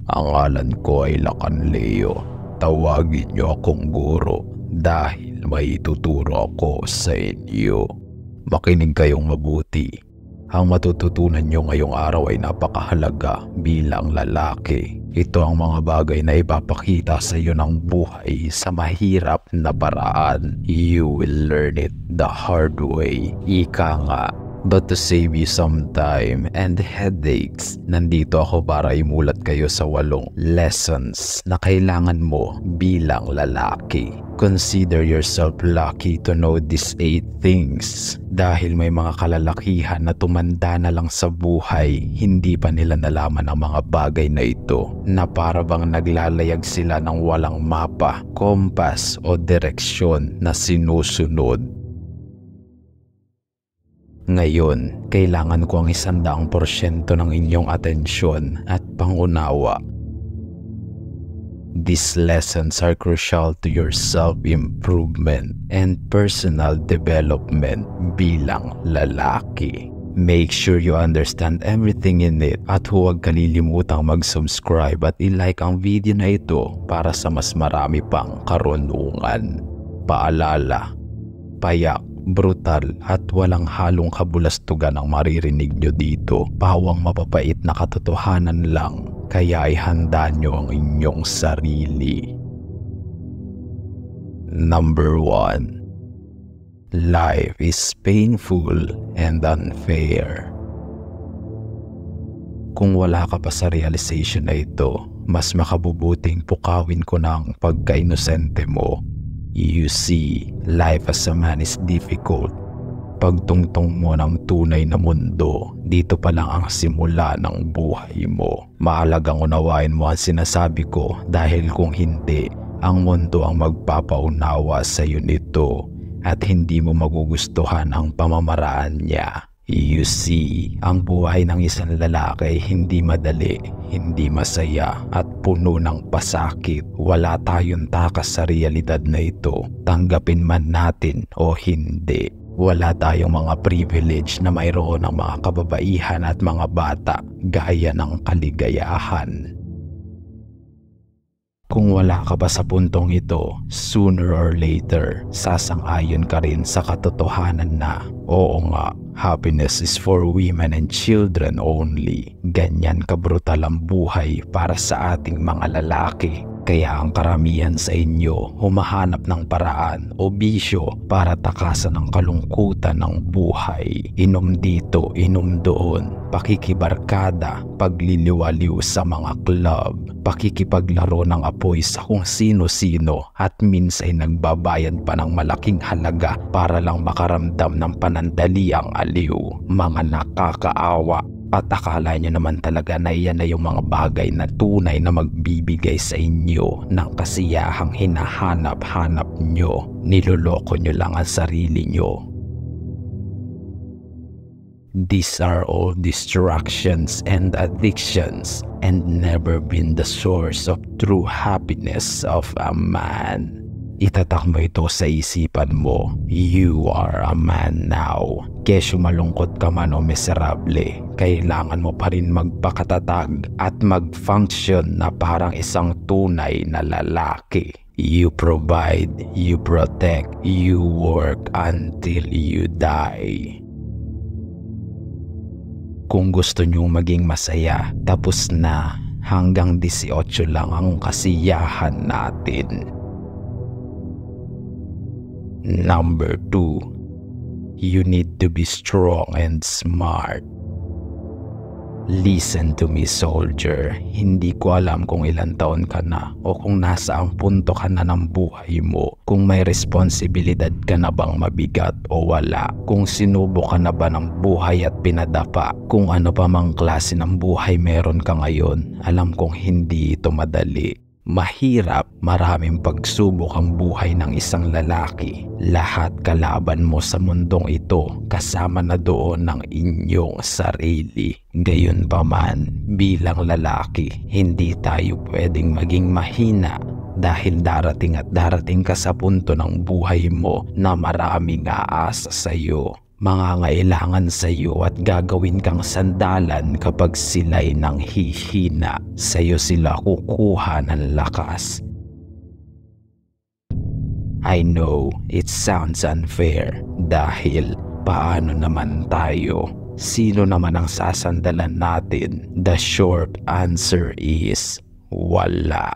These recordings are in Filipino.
Ang ngalan ko ay Lacan Leo. Tawagin niyo akong guro dahil may ituturo ako sa inyo. Makinig kayong mabuti. Ang matututunan niyo ngayong araw ay napakahalaga bilang lalaki. Ito ang mga bagay na ipapakita sa iyo ng buhay sa mahirap na paraan. You will learn it the hard way. Ika nga. But to save you some time and headaches, nandito ako para imulat kayo sa 8 lessons na kailangan mo bilang lalaki. Consider yourself lucky to know these 8 things dahil may mga kalalakihan na tumanda na lang sa buhay, hindi pa nila nalaman ang mga bagay na ito na para bang naglalayag sila ng walang mapa, kompas o direksyon na sinusunod. Ngayon, kailangan ko ang 100% ng inyong atensyon at pangunawa. These lessons are crucial to your self-improvement and personal development bilang lalaki. Make sure you understand everything in it at huwag kalilimutang mag-subscribe at i-like ang video na ito para sa mas marami pang karunungan. Paalala, payak, brutal at walang halong kabulastugan ang maririnig nyo dito. Pawang mapapait na katotohanan lang, kaya ihanda nyo ang inyong sarili. Number 1. Life is painful and unfair. Kung wala ka pa sa realization na ito, mas makabubuting pukawin ko ng pagka-inosente mo. You see, life as a man is difficult. Pagtungtong mo ng tunay na mundo, dito pa lang ang simula ng buhay mo. Mahalagang unawain mo ang sinasabi ko dahil kung hindi, ang mundo ang magpapaunawa sa iyo nito at hindi mo magugustuhan ang pamamaraan niya. You see, ang buhay ng isang lalaki ay hindi madali, hindi masaya at puno ng pasakit. Wala tayong takas sa realidad na ito, tanggapin man natin o hindi. Wala tayong mga privilege na mayroon ng mga kababaihan at mga bata gaya ng kaligayahan. Kung wala ka pa sa puntong ito, sooner or later, sasang-ayon ka rin sa katotohanan na, oo nga, happiness is for women and children only. Ganyan kabrutal ang buhay para sa ating mga lalaki. Kaya ang karamihan sa inyo humahanap ng paraan o bisyo para takasan ang kalungkutan ng buhay. Inom dito, inom doon, pakikibarkada, pagliliwaliw sa mga club, pakikipaglaro ng apoy sa kung sino-sino at minsan nagbabayad pa ng malaking halaga para lang makaramdam ng panandaliang aliw. Mga nakakaawa. At akala nyo naman talaga na iyan na yung mga bagay na tunay na magbibigay sa inyo ng kasiyahang hinahanap-hanap nyo. Niloloko nyo lang ang sarili nyo. These are all distractions and addictions and never been the source of true happiness of a man. Itatak mo ito sa isipan mo. You are a man now. Kesyo malungkot ka man o miserable, kailangan mo pa rin magpakatatag at mag-function na parang isang tunay na lalaki. You provide, you protect, you work until you die. Kung gusto nyo maging masaya, tapos na. Hanggang 18 lang ang kasiyahan natin. Number 2. You need to be strong and smart. Listen to me, soldier. Hindi ko alam kung ilang taon ka na o kung nasa ang punto ka na ng buhay mo. Kung may responsibilidad ka na bang mabigat o wala. Kung sinubo ka na ba ng buhay at pinadapa. Kung ano pa mang klase ng buhay meron ka ngayon. Alam kong hindi ito madali. Mahirap, maraming pagsubok ang buhay ng isang lalaki. Lahat kalaban mo sa mundong ito, kasama na doon ng inyong sarili. Gayunpaman, bilang lalaki, hindi tayo pwedeng maging mahina dahil darating at darating ka sa punto ng buhay mo na maraming aasa sa iyo. mangangailangan sa iyo at gagawin kang sandalan kapag sila'y nanghihina. Sa iyo sila kukuha ng lakas. I know it sounds unfair dahil paano naman tayo? Sino naman ang sasandalan natin? The short answer is wala.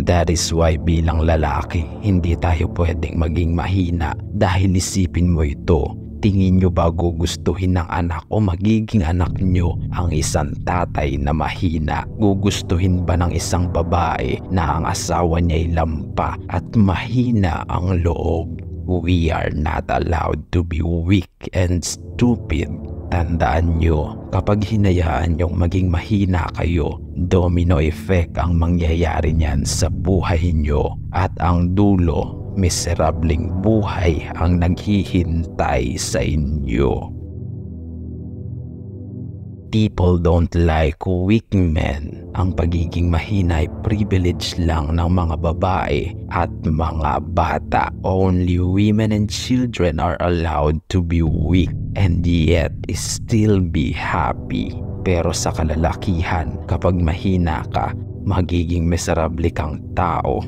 That is why bilang lalaki, hindi tayo pwedeng maging mahina dahil isipin mo ito. Tingin nyo ba gugustuhin ng anak o magiging anak nyo ang isang tatay na mahina? Gugustuhin ba ng isang babae na ang asawa niya'y lampa at mahina ang loob? We are not allowed to be weak and stupid. Tandaan nyo, kapag hinayaan nyong maging mahina kayo, domino effect ang mangyayari niyan sa buhay nyo at ang dulo, miserabling buhay ang naghihintay sa inyo. People don't like weak men. Ang pagiging mahina ay privilege lang ng mga babae at mga bata. Only women and children are allowed to be weak and yet still be happy. Pero sa kalalakihan, kapag mahina ka, magiging miserable kang tao.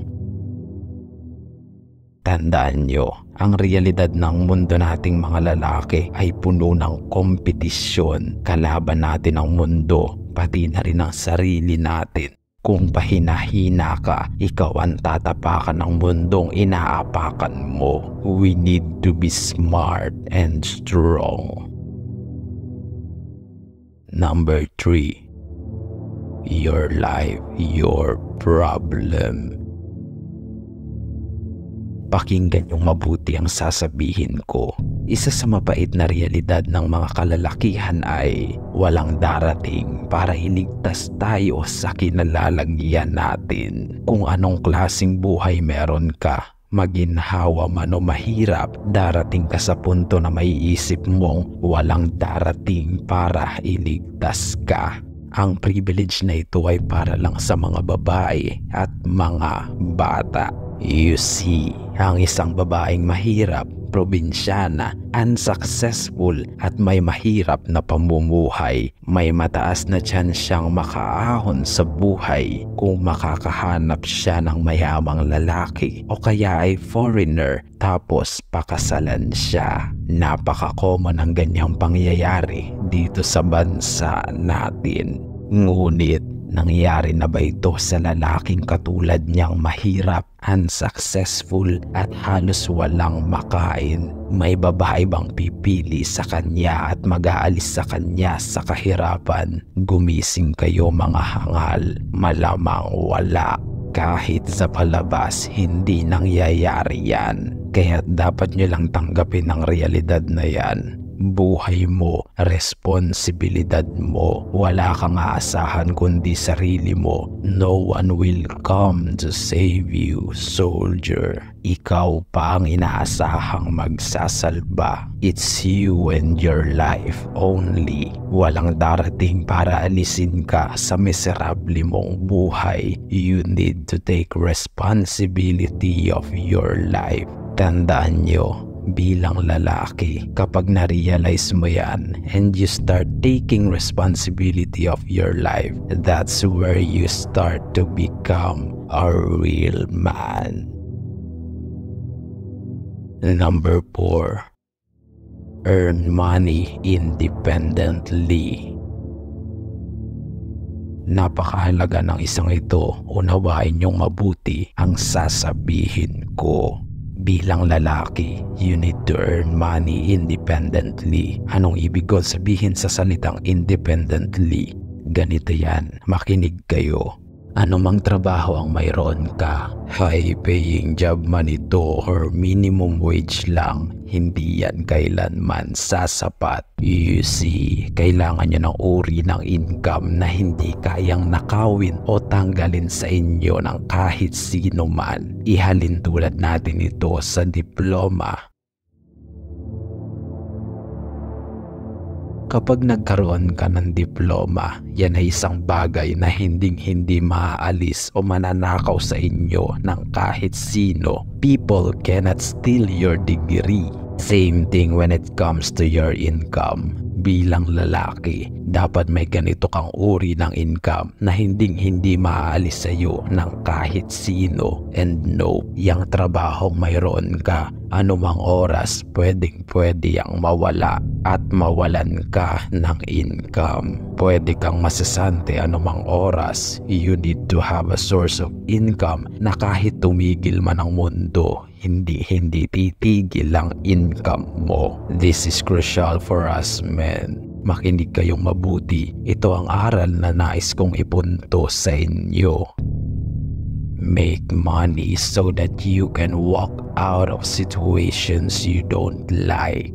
Tandaan nyo, ang realidad ng mundo nating mga lalaki ay puno ng kompetisyon. Kalaban natin ang mundo, pati na rin ang sarili natin. Kung pahinahina ka, ikaw ang tatapakan ng mundong inaapakan mo. We need to be smart and strong. Number 3. Your life, your problem. Pakinggan yung mabuti ang sasabihin ko. Isa sa mapait na realidad ng mga kalalakihan ay walang darating para iligtas tayo sa kinalalagyan natin. Kung anong klaseng buhay meron ka, maginhawa man o mahirap, darating ka sa punto na maiisip mong walang darating para iligtas ka. Ang privilege na ito ay para lang sa mga babae at mga bata. You see, ang isang babaeng mahirap, probinsyana, unsuccessful at may mahirap na pamumuhay, may mataas na chance siyang makaahon sa buhay kung makakahanap siya ng mayamang lalaki o kaya ay foreigner tapos pakasalan siya. Napaka-common ang ganyang pangyayari dito sa bansa natin. Ngunit nangyari na ba ito sa lalaking katulad niyang mahirap, unsuccessful at halos walang makain? May babae bang pipili sa kanya at mag-aalis sa kanya sa kahirapan? Gumising kayo mga hangal, malamang wala. Kahit sa palabas, hindi nangyayari yan. Kaya dapat nyo lang tanggapin ang realidad na yan. Buhay mo, responsibilidad mo. Wala kang aasahan kundi sarili mo. No one will come to save you, soldier. Ikaw pa ang inaasahang magsasalba. It's you and your life only. Walang darating para alisin ka sa miserable mong buhay. You need to take responsibility of your life. Tandaan nyo, bilang lalaki, kapag na-realize mo yan and you start taking responsibility of your life, that's where you start to become a real man. Number 4. Earn money independently. Napakahalaga ng isang ito. Unawain niyong mabuti ang sasabihin ko. Bilang lalaki, you need to earn money independently. Anong ibig ko sabihin sa salitang independently? Ganito yan, makinig kayo. Anumang trabaho ang mayroon ka, high-paying job man ito or minimum wage lang, hindi yan kailanman sasapat. You see, kailangan nyo ng uri ng income na hindi kayang nakawin o tanggalin sa inyo ng kahit sino man. Ihalin tulad natin ito sa diploma. Kapag nagkaroon ka ng diploma, yan ay isang bagay na hindi maaalis o mananakaw sa inyo ng kahit sino. People cannot steal your degree. Same thing when it comes to your income. Bilang lalaki, dapat may ganito kang uri ng income na hindi maaalis sa iyo ng kahit sino. And no, yung trabahong mayroon ka, anumang oras pwede yang mawala at mawalan ka ng income. Pwede kang masasante anumang oras. You need to have a source of income na kahit tumigil man ang mundo, hindi titigil ang income mo. This is crucial for us men. Makinig kayong mabuti. Ito ang aral na nais kong ipunto sa inyo. Make money so that you can walk out of situations you don't like.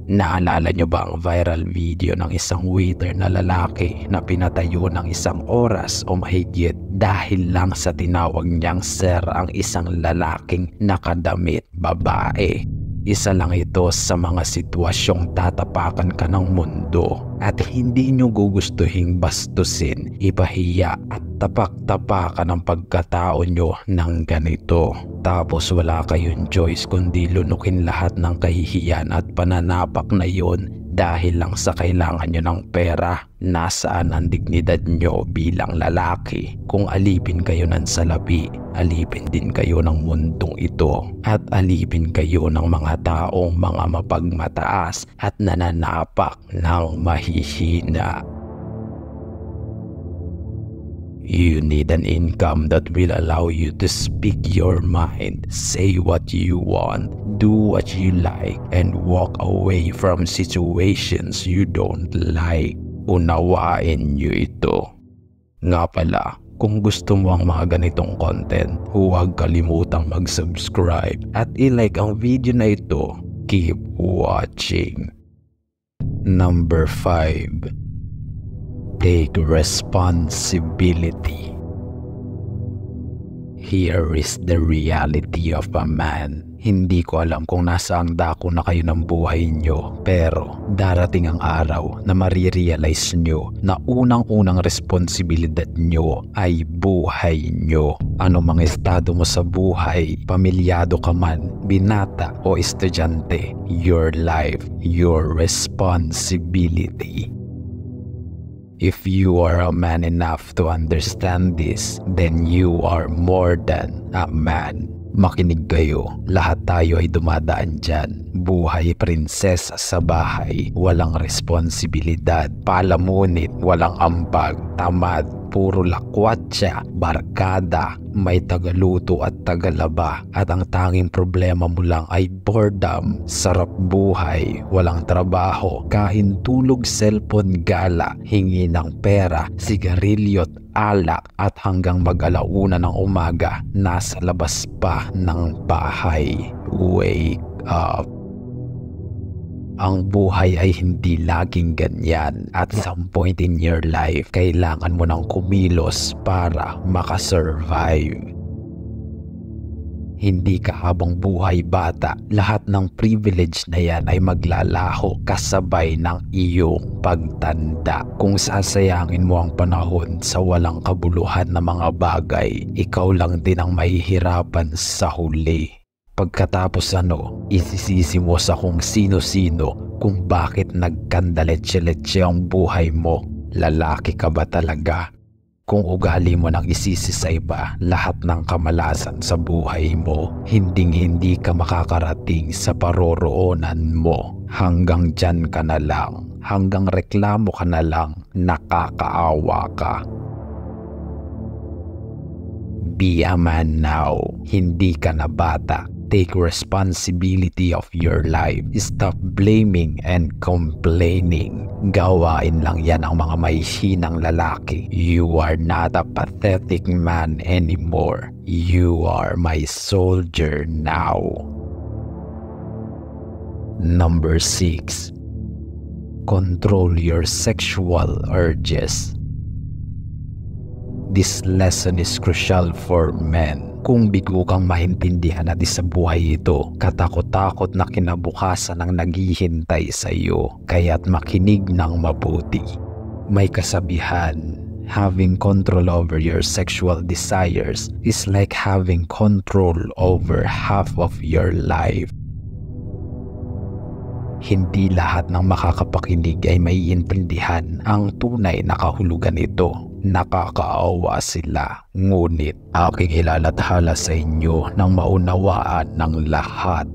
Naalala nyo ba ang viral video ng isang waiter na lalaki na pinatayo ng 1 oras o mahigit dahil lang sa tinawag niyang sir ang isang lalaking nakadamit babae? Isa lang ito sa mga sitwasyong tatapakan ka ng mundo at hindi nyo gugustuhin bastusin, ipahiya at tapak-tapakan ang pagkatao nyo ng ganito. Tapos wala kayong choice kundi lunukin lahat ng kahihiyan at pananapak na yon dahil lang sa kailangan nyo ng pera. Nasaan ang dignidad nyo bilang lalaki? Kung alipin kayo ng salapi, alipin din kayo ng mundong ito at alipin kayo ng mga taong mga mapagmataas at nananapak ng mahihina. You need an income that will allow you to speak your mind, say what you want, do what you like, and walk away from situations you don't like. Unawain nyo ito. Nga pala, kung gusto mo ang mga ganitong content, huwag kalimutang mag-subscribe at i-like ang video na ito. Keep watching. Number 5. Take responsibility. Here is the reality of a man. Hindi ko alam kung nasaan dako na kayo ng buhay nyo, pero darating ang araw na marirealize nyo na unang-unang responsibilidad nyo ay buhay nyo. Ano mang estado mo sa buhay, pamilyado ka man, binata o estudyante, your life, your responsibility. If you are a man enough to understand this, then you are more than a man. Makinig kayo, lahat tayo ay dumadaan dyan. Buhay prinsesa sa bahay, walang responsibilidad, palamunit, walang ambag, tamad, puro lakwatsa, barkada, may tagaluto at tagalaba, at ang tanging problema mo lang ay boredom, sarap buhay, walang trabaho, kain tulog, cellphone, gala, hingi ng pera, sigarilyo't alak, at hanggang mag-alauna ng umaga, nasa labas pa ng bahay. Wake up. Ang buhay ay hindi laging ganyan at some point in your life, kailangan mo ng kumilos para makasurvive. Hindi ka habang buhay bata, lahat ng privilege na yan ay maglalaho kasabay ng iyong pagtanda. Kung sasayangin mo ang panahon sa walang kabuluhan na mga bagay, ikaw lang din ang mahihirapan sa huli. Pagkatapos isisisi mo sa kung sino-sino kung bakit nagkandaletse-letse ang buhay mo. Lalaki ka ba talaga? Kung ugali mo nang isisi sa iba lahat ng kamalasan sa buhay mo, hinding-hindi ka makakarating sa paroroonan mo. Hanggang dyan ka na lang, hanggang reklamo ka na lang, nakakaawa ka. Be a man now, hindi ka na bata. Take responsibility of your life. Stop blaming and complaining. Gawain lang yan ang mga mahihinang lalaki. You are not a pathetic man anymore. You are my soldier now. Number 6. Control your sexual urges. This lesson is crucial for men. Kung bigo kang maintindihan na di sa buhay ito, katakot-takot na kinabukasan ang naghihintay sa iyo, kaya't makinig ng mabuti. May kasabihan, Having control over your sexual desires is like having control over half of your life. Hindi lahat ng makakapakinig ay maiintindihan ang tunay na kahulugan nito. Nakakaawa sila, ngunit aking ilalathala sa inyo nang maunawaan ng lahat.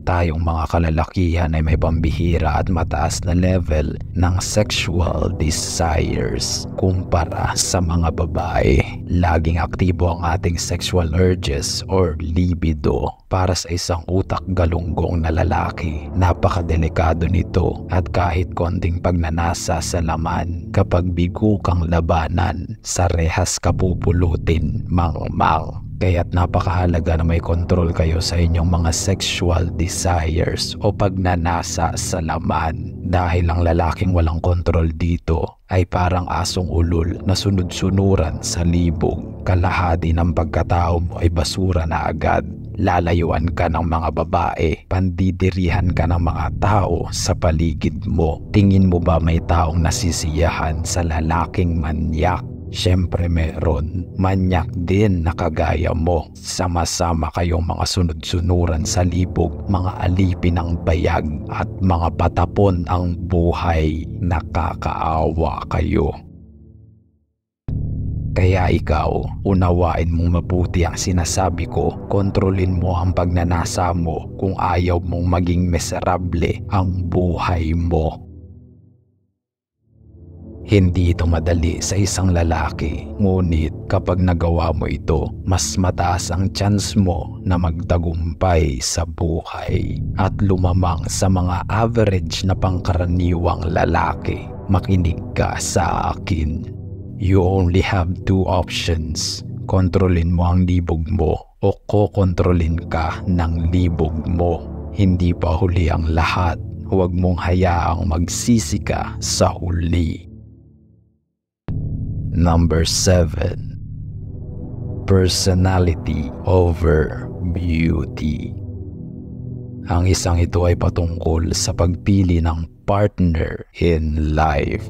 Tayong mga kalalakihan ay may pambihira at mataas na level ng sexual desires kumpara sa mga babae. Laging aktibo ang ating sexual urges or libido. Para sa isang utak galunggong na lalaki, napakadelikado nito at kahit konting pagnanasa sa laman, kapag bigo kang labanan, sa rehas ka pupulutin, mang-mang. Kaya't napakahalaga na may kontrol kayo sa inyong mga sexual desires o pagnanasa sa laman. Dahil ang lalaking walang kontrol dito ay parang asong ulol na sunod-sunuran sa libog. Kalahati ng pagkatao mo ay basura na agad. Lalayuan ka ng mga babae, pandidirihan ka ng mga tao sa paligid mo. Tingin mo ba may taong nasisiyahan sa lalaking manyak? Siyempre meron. Manyak din na kagaya mo. Sama-sama kayong mga sunod-sunuran sa libog, mga alipin ng bayag at mga patapon ang buhay. Nakakaawa kayo. Kaya ikaw, unawain mong mabuti ang sinasabi ko. Kontrolin mo ang pagnanasa mo kung ayaw mong maging miserable ang buhay mo. Hindi ito madali sa isang lalaki, ngunit kapag nagawa mo ito, mas mataas ang chance mo na magtagumpay sa buhay at lumamang sa mga average na pangkaraniwang lalaki. Makinig ka sa akin. You only have two options. Kontrolin mo ang libog mo o kokontrolin ka ng libog mo. Hindi pa huli ang lahat. Huwag mong hayaang magsisi ka sa huli. Number 7. Personality over beauty. Ang isang ito ay patungkol sa pagpili ng partner in life.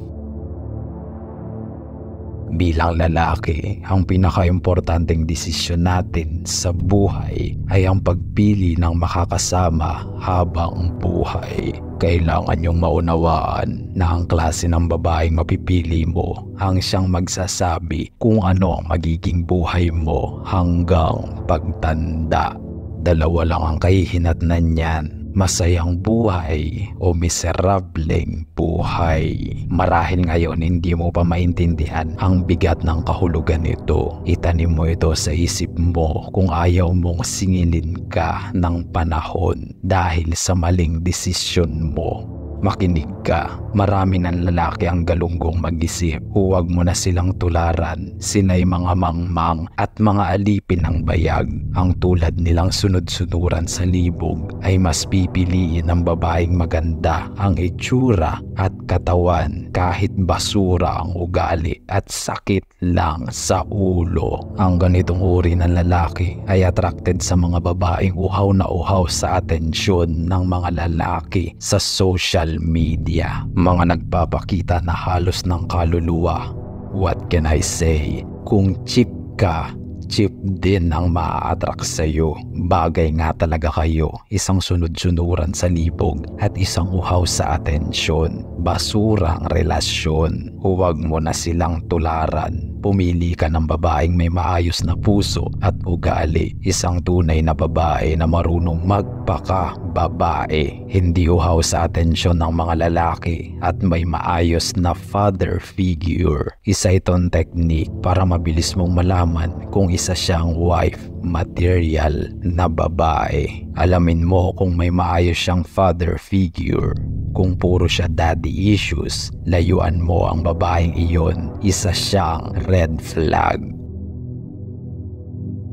Bilang lalaki, ang pinaka-importanteng desisyon natin sa buhay ay ang pagpili ng makakasama habang buhay. Kailangan niyong maunawaan na ang klase ng babaeng mapipili mo ang siyang magsasabi kung ano ang magiging buhay mo hanggang pagtanda. Dalawa lang ang kahihinatnan niyan. Masayang buhay o miserableng buhay. Marahil ngayon hindi mo pa maintindihan ang bigat ng kahulugan nito. Itanim mo ito sa isip mo kung ayaw mong singilin ka ng panahon dahil sa maling desisyon mo. Makinig ka, marami ng lalaki ang galunggong mag-isip. Huwag mo na silang tularan. Sinay mga mangmang at mga alipin ng bayag. Ang tulad nilang sunod-sunuran sa libog ay mas pipiliin ng babaeng maganda ang itsura at katawan kahit basura ang ugali at sakit lang sa ulo. Ang ganitong uri ng lalaki ay attracted sa mga babaeng uhaw na uhaw sa atensyon ng mga lalaki sa social media. Mga nagpapakita na halos ng kaluluwa. What can I say? Kung cheap ka, cheap din ang maa-attract sa'yo. Bagay nga talaga kayo, isang sunod-sunuran sa libog at isang uhaw sa atensyon. Basura ang relasyon. Huwag mo na silang tularan. Pumili ka ng babaeng may maayos na puso at ugali. Isang tunay na babae na marunong magpaka-babae. Hindi uhaw sa atensyon ng mga lalaki at may maayos na father figure. Isa itong technique para mabilis mong malaman kung isa siyang wife material na babae. Alamin mo kung may maayos siyang father figure. Kung puro siya daddy issues, layuan mo ang babaeng iyon. Isa siyang red flag.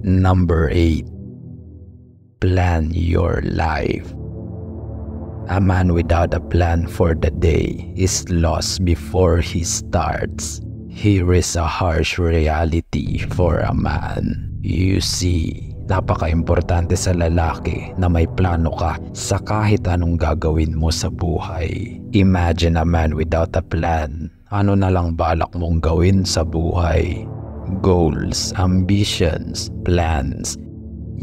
Number 8. Plan your life. A man without a plan for the day is lost before he starts. Here is a harsh reality for a man. You see, Napaka-importante sa lalaki na may plano ka sa kahit anong gagawin mo sa buhay. Imagine a man without a plan. Ano na lang balak mong gawin sa buhay? Goals, ambitions, plans.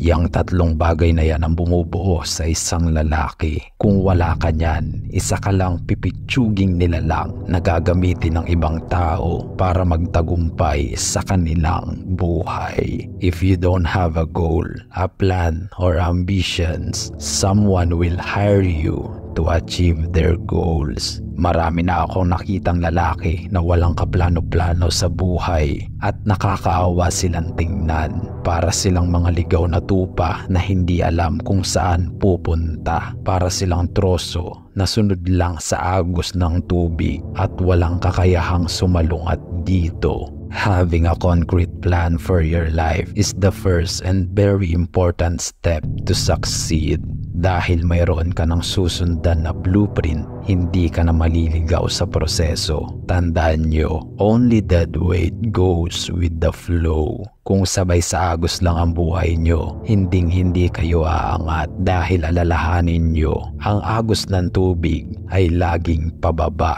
Yang tatlong bagay na yan ang bumubuo sa isang lalaki. Kung wala ka niyan, isa ka lang pipitsuging nilalang na gagamitin ng ibang tao para magtagumpay sa kanilang buhay. If you don't have a goal, a plan, or ambitions, someone will hire you to achieve their goals. Marami na akong nakitang lalaki na walang kaplano-plano sa buhay at nakakaawa silang tingnan. Para silang mga ligaw na tupa na hindi alam kung saan pupunta. Para silang troso na sunod lang sa agos ng tubig at walang kakayahang sumalungat dito. Having a concrete plan for your life is the first and very important step to succeed. Dahil mayroon ka ng susundan na blueprint, hindi ka na maliligaw sa proseso. Tandaan nyo, only dead weight goes with the flow. Kung sabay sa agos lang ang buhay nyo, hindi kayo aangat dahil alalahanin nyo, ang agos ng tubig ay laging pababa.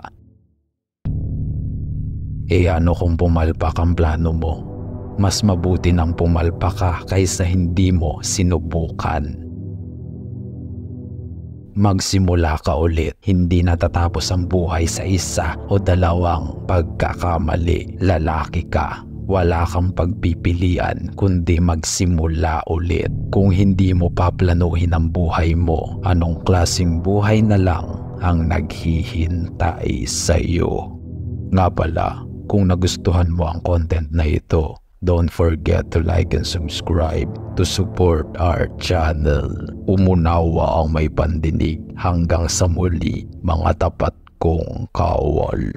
E ano kung pumalpak ang plano mo? Mas mabuti nang pumalpak ka kaysa hindi mo sinubukan. Magsimula ka ulit. Hindi natatapos ang buhay sa isa o dalawang pagkakamali. Lalaki ka. Wala kang pagpipilian kundi magsimula ulit. Kung hindi mo paplanuhin ang buhay mo, anong klaseng buhay na lang ang naghihintay sa iyo? Nga pala, kung nagustuhan mo ang content na ito, don't forget to like and subscribe to support our channel. Umunawa ang may pandinig. Hanggang sa muli, mga tapat kong kawal.